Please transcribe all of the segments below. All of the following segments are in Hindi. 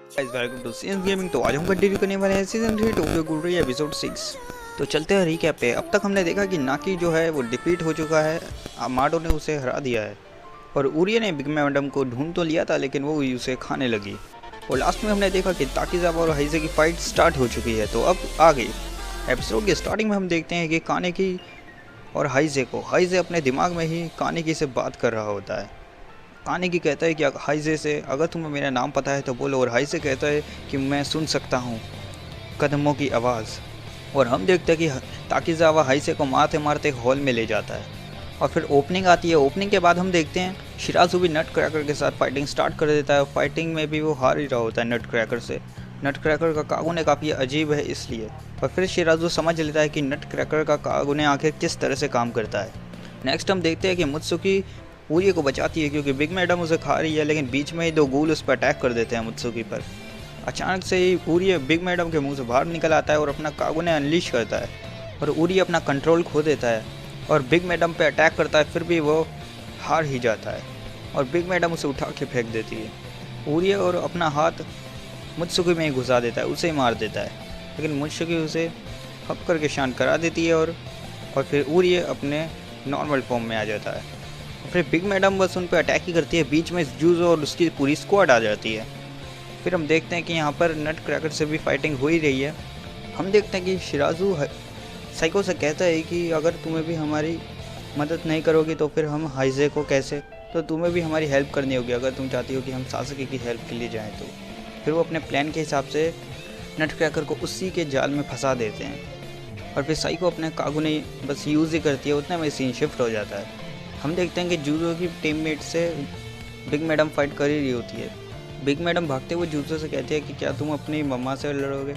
Guys welcome to CS gaming. तो आज हम कंटिन्यू करने वाले हैं सीजन 3 टोक्यो गूल री एपिसोड 6। तो चलते हैं रीकैप पे। अब तक हमने देखा कि नाकी जो है वो डिफीट हो चुका है, माडो ने उसे हरा दिया है और उरिया ने बिग मैडम को ढूंढ तो लिया था लेकिन वो उसे खाने लगी। और लास्ट में हमने देखा कि ताकीजावा और हाइजे की फाइट स्टार्ट हो चुकी है। तो अब आगे एपिसोड के स्टार्टिंग में हम देखते हैं कि कानेकी और हाइजे अपने दिमाग में ही कानेकी से बात कर रहा होता है। कानेकी कहता है कि हाइजे से अगर तुम्हें मेरा नाम पता है तो बोलो, और हाइजे कहता है कि मैं सुन सकता हूँ कदमों की आवाज़। और हम देखते हैं कि ताकीजावा हाइजे को मारते मारते एक हॉल में ले जाता है और फिर ओपनिंग आती है। ओपनिंग के बाद हम देखते हैं शिराजू भी नट क्रैकर के साथ फाइटिंग स्टार्ट कर देता है। फाइटिंग में भी वो हार ही रहा होता है नट क्रैकर से। नट क्रैकर का कागुने काफ़ी अजीब है इसलिए। और फिर शिराजू समझ लेता है कि नट क्रैकर का कागुने आखिर किस तरह से काम करता है। नेक्स्ट हम देखते हैं कि मुत्सुकी उरिया को बचाती है क्योंकि बिग मैडम उसे खा रही है, लेकिन बीच में ही दो गूल उस पर अटैक कर देते हैं मुत्सुकी पर। अचानक से ही उरिया बिग मैडम के मुंह से बाहर निकल आता है और अपना कागुने अनलीश करता है और उरिया अपना कंट्रोल खो देता है और बिग मैडम पे अटैक करता है। फिर भी वो हार ही जाता है और बिग मैडम उसे उठा के फेंक देती है। उरिया और अपना हाथ मुत्सुकी में ही घुसा देता है, उसे ही मार देता है, लेकिन मुत्सुकी उसे हप करके शांत करा देती है और फिर उरिया अपने नॉर्मल फॉर्म में आ जाता है। फिर बिग मैडम बस उन पर अटैक ही करती है, बीच में जूजो और उसकी पूरी स्क्वाड आ जाती है। फिर हम देखते हैं कि यहाँ पर नट क्रैकर से भी फाइटिंग हो ही रही है। हम देखते हैं कि शिराजू साइको से कहता है कि अगर तुम्हें भी हमारी मदद नहीं करोगे तो फिर हम हाइजे को कैसे, तो तुम्हें भी हमारी हेल्प करनी होगी अगर तुम चाहती हो कि हम सासुके की हेल्प के लिए जाएँ तो। फिर वो अपने प्लान के हिसाब से नट क्रैकर को उसी के जाल में फंसा देते हैं और फिर साइको अपने कागुने बस यूज़ ही करती है, उतने में सीन शिफ्ट हो जाता है। हम देखते हैं कि जूजो की टीममेट से बिग मैडम फाइट कर ही रही होती है। बिग मैडम भागते हुए जूजो से कहती है कि क्या तुम अपनी मम्मा से लड़ोगे,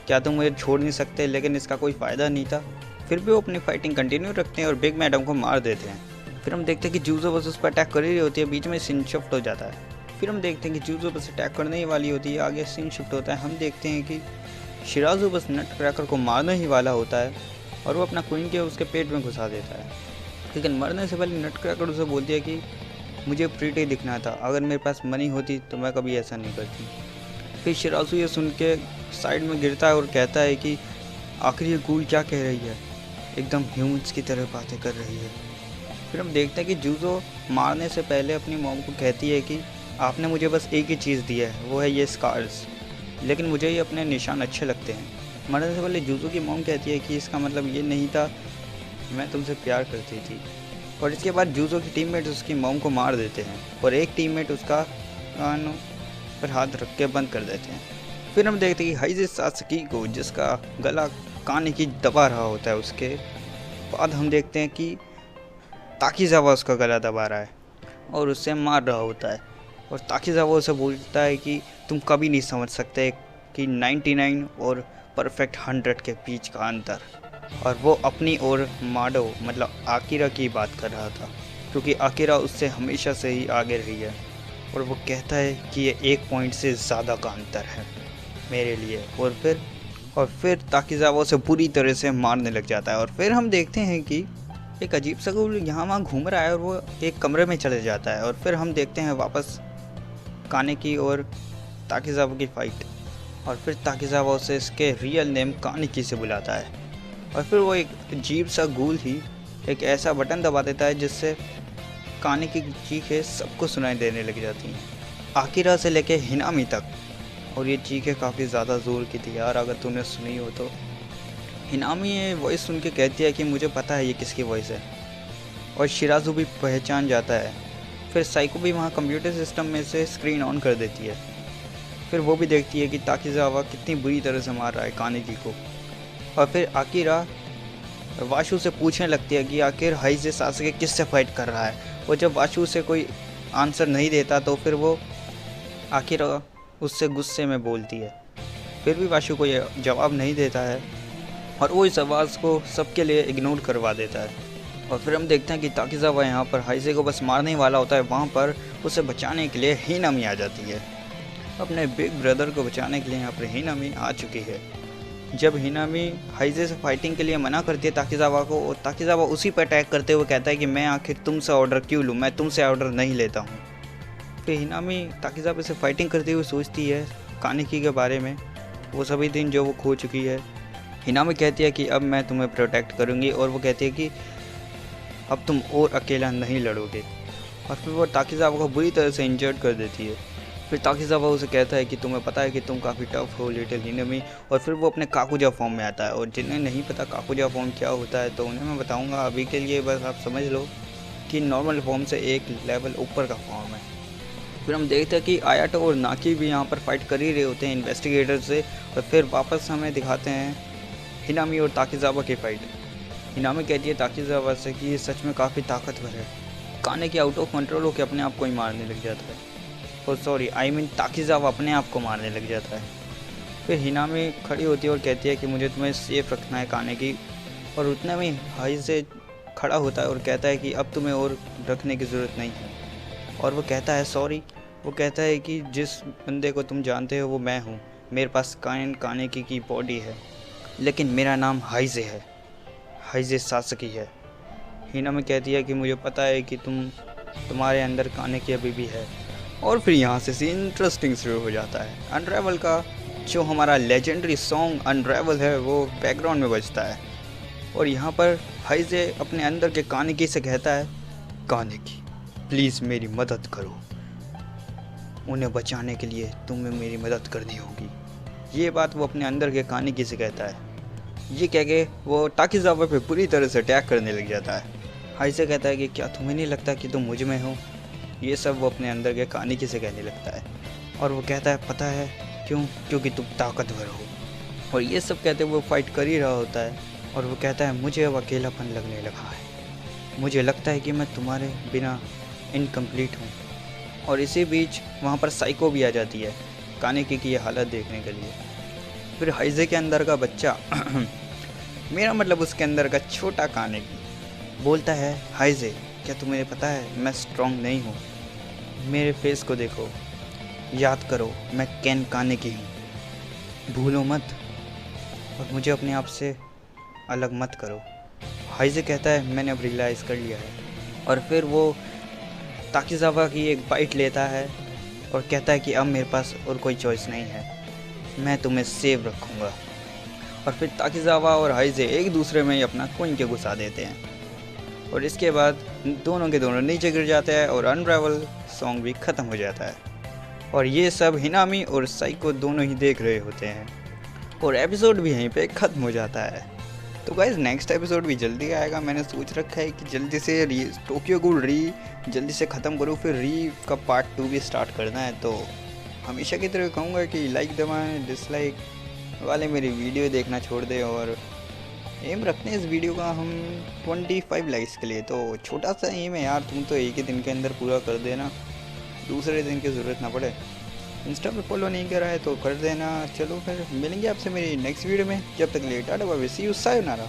क्या तुम मुझे छोड़ नहीं सकते, लेकिन इसका कोई फ़ायदा नहीं था। फिर भी वो अपनी फाइटिंग कंटिन्यू रखते हैं और बिग मैडम को मार देते हैं। फिर हम देखते हैं कि जूजो बस उस पर अटैक कर ही रही होती है, बीच में सीन शिफ्ट हो जाता है। फिर हम देखते हैं कि जूजो बस अटैक करने ही वाली होती है, आगे सीन शिफ्ट होता है। हम देखते हैं कि शिराजू बस नट क्रैकर को मारने ही वाला होता है और वो अपना क्वीन के उसके पेट में घुसा देता है, लेकिन मरने से पहले नट क्रैकर उसे बोलती है कि मुझे प्रीटी दिखना था, अगर मेरे पास मनी होती तो मैं कभी ऐसा नहीं करती। फिर शिराजू ये सुन के साइड में गिरता है और कहता है कि आखिर ये गूल क्या कह रही है, एकदम ह्यूमंस की तरह बातें कर रही है। फिर हम देखते हैं कि जूजो मारने से पहले अपनी मॉम को कहती है कि आपने मुझे बस एक ही चीज़ दी है, वो है ये स्कार्स, लेकिन मुझे ये अपने निशान अच्छे लगते हैं। मरने से पहले जूजो की मॉम कहती है कि इसका मतलब ये नहीं था मैं तुमसे प्यार करती थी। और इसके बाद जूजो की टीममेट उसकी मॉम को मार देते हैं और एक टीममेट उसका कान पर हाथ रख के बंद कर देते हैं। फिर हम देखते हैं कि हाइजे सात्सुकी को जिसका गला कानेकी दबा रहा होता है, उसके बाद हम देखते हैं कि ताकीजावा उसका गला दबा रहा है और उससे मार रहा होता है। और ताकीजावा उसे बोलता है कि तुम कभी नहीं समझ सकते कि 99 और परफेक्ट 100 के बीच का अंतर। और वो अपनी और माडो मतलब आकिरा की बात कर रहा था, क्योंकि आकिरा उससे हमेशा से ही आगे रही है। और वो कहता है कि ये 1 पॉइंट से ज़्यादा का अंतर है मेरे लिए। और फिर ताकीजावा उसे पूरी तरह से मारने लग जाता है। और फिर हम देखते हैं कि एक अजीब सा गुल यहाँ वहाँ घूम रहा है और वो एक कमरे में चले जाता है। और फिर हम देखते हैं वापस कानेकी और ताकीजावा की फ़ाइट। और फिर ताकीजावा उसे इसके रियल नेम कानेकी से बुलाता है और फिर वो एक अजीब सा गूल ही एक ऐसा बटन दबा देता है जिससे कानेकी की चीखें सबको सुनाई देने लग जाती हैं, आकिरा से लेके हिनामी तक। और ये चीखें काफ़ी ज़्यादा ज़ोर की थी यार, अगर तूने सुनी हो तो। हिनामी ये वॉइस सुन के कहती है कि मुझे पता है ये किसकी वॉइस है, और शिराजू भी पहचान जाता है। फिर साइको भी वहाँ कंप्यूटर सिस्टम में से स्क्रीन ऑन कर देती है। फिर वो भी देखती है कि ताकीजावा कितनी बुरी तरह से मार रहा है कानेकी को। और फिर आकिरा वाशु से पूछने लगती है कि आखिर हाइजे सासुके किससे फाइट कर रहा है। और जब वाशु से कोई आंसर नहीं देता तो फिर वो आकिरा उससे गुस्से में बोलती है। फिर भी वाशु को ये जवाब नहीं देता है और वो इस आवाज़ को सबके लिए इग्नोर करवा देता है। और फिर हम देखते हैं कि ताकीजावा यहाँ पर हाइजे को बस मारने ही वाला होता है। वहाँ पर उसे बचाने के लिए हिनामी आ जाती है। अपने बिग ब्रदर को बचाने के लिए यहाँ पर हिनामी आ चुकी है। जब हिनामी हाइजे से फाइटिंग के लिए मना करती है ताकीजावा को, और ताकीजावा उसी पर अटैक करते हुए कहता है कि मैं आखिर तुमसे ऑर्डर क्यों लूँ, मैं तुमसे ऑर्डर नहीं लेता हूँ। फिर हिनामी ताकीजावा से फाइटिंग करते हुए सोचती है कानेकी के बारे में, वो सभी दिन जो वो खो चुकी है। हिनामी कहती है कि अब मैं तुम्हें प्रोटेक्ट करूँगी, और वो कहती है कि अब तुम और अकेला नहीं लड़ोगे। और फिर वो ताकीज़ावा को बुरी तरह से इंजर्ड कर देती है। फिर ताकीज़ावा उसे कहता है कि तुम्हें पता है कि तुम काफ़ी टफ हो लिटिल हिनामी। और फिर वो अपने काकुजा फॉर्म में आता है, और जिन्हें नहीं पता काकुजा फॉर्म क्या होता है तो उन्हें मैं बताऊंगा। अभी के लिए बस आप समझ लो कि नॉर्मल फॉर्म से एक लेवल ऊपर का फॉर्म है। फिर हम देखते हैं कि आयाटो और नाकी भी यहाँ पर फाइट कर ही रहे होते हैं इन्वेस्टिगेटर से। और फिर वापस हमें दिखाते हैं हिनामी और ताकीज़ावा की फ़ाइट। हिनामी कहती है ताकीज़ावा से कि ये सच में काफ़ी ताकतवर है। कानेकी आउट ऑफ कंट्रोल होकर अपने आप को ही मारने लग जाता है। और सॉरी आई मीन ताकीज़ावा अपने आप को मारने लग जाता है। फिर हिनामी खड़ी होती है और कहती है कि मुझे तुम्हें सेफ रखना है कानेकी। और उतने में हाई से खड़ा होता है और कहता है कि अब तुम्हें और रखने की ज़रूरत नहीं है। और वो कहता है सॉरी, वो कहता है कि जिस बंदे को तुम जानते हो वो मैं हूँ। मेरे पास कानेकी की बॉडी है, लेकिन मेरा नाम हाइजे है, हाइजे सासकी है। हिनामी कहती है कि मुझे पता है कि तुम्हारे अंदर कानेकी अभी भी है। और फिर यहाँ से सीन इंटरेस्टिंग शुरू हो जाता है। अनरेवल का जो हमारा लेजेंडरी सॉन्ग अनरेवल है वो बैकग्राउंड में बजता है। और यहाँ पर हाइजे अपने अंदर के कानेकी से कहता है, कानेकी प्लीज़ मेरी मदद करो, उन्हें बचाने के लिए तुम्हें मेरी मदद करनी होगी। ये बात वो अपने अंदर के कानेकी से कहता है। ये कह के वो ताकीज़ावा पे पूरी तरह से अटैक करने लग जाता है। हाइजे कहता है कि क्या तुम्हें नहीं लगता कि तुम मुझ में हो। ये सब वो अपने अंदर के कानेकी से कहने लगता है। और वो कहता है पता है क्यों, क्योंकि तुम ताकतवर हो। और ये सब कहते वो फाइट कर ही रहा होता है। और वो कहता है मुझे अब अकेलापन लगने लगा है, मुझे लगता है कि मैं तुम्हारे बिना इनकम्प्लीट हूँ। और इसी बीच वहाँ पर साइको भी आ जाती है कानेकी की ये हालत देखने के लिए। फिर हाइजे के अंदर का बच्चा मेरा मतलब उसके अंदर का छोटा कानेकी बोलता है, हाइजे क्या तुम्हें पता है मैं स्ट्रॉन्ग नहीं हूँ, मेरे फेस को देखो, याद करो मैं कैन कानेकी हूँ, भूलो मत और मुझे अपने आप से अलग मत करो। हाइजे कहता है मैंने अब रियलाइज़ कर लिया है। और फिर वो ताकीज़ावा की एक बाइट लेता है और कहता है कि अब मेरे पास और कोई चॉइस नहीं है, मैं तुम्हें सेव रखूँगा। और फिर ताकीज़ावा और हाइजे एक दूसरे में ही अपना कोइन के घुसा देते हैं। और इसके बाद दोनों के दोनों नीचे गिर जाते हैं और अनरेवल सॉन्ग भी ख़त्म हो जाता है। और ये सब हिनामी और साइको दोनों ही देख रहे होते हैं और एपिसोड भी यहीं पे ख़त्म हो जाता है। तो गाइज़ नेक्स्ट एपिसोड भी जल्दी आएगा। मैंने सोच रखा है कि जल्दी से टोक्यो गूल जल्दी से ख़त्म करूँ, फिर का पार्ट 2 भी स्टार्ट करना है। तो हमेशा की तरह कहूँगा कि लाइक दबाएं, डिसलाइक वाले मेरी वीडियो देखना छोड़ दें। और एम रखते हैं इस वीडियो का हम 25 लाइक्स के लिए। तो छोटा सा एम है यार, तुम तो एक ही दिन के अंदर पूरा कर देना, दूसरे दिन की ज़रूरत ना पड़े। इंस्टा पे फॉलो नहीं करा है तो कर देना। चलो फिर मिलेंगे आपसे मेरी नेक्स्ट वीडियो में, जब तक लिए tata bye bye, see you, sayonara.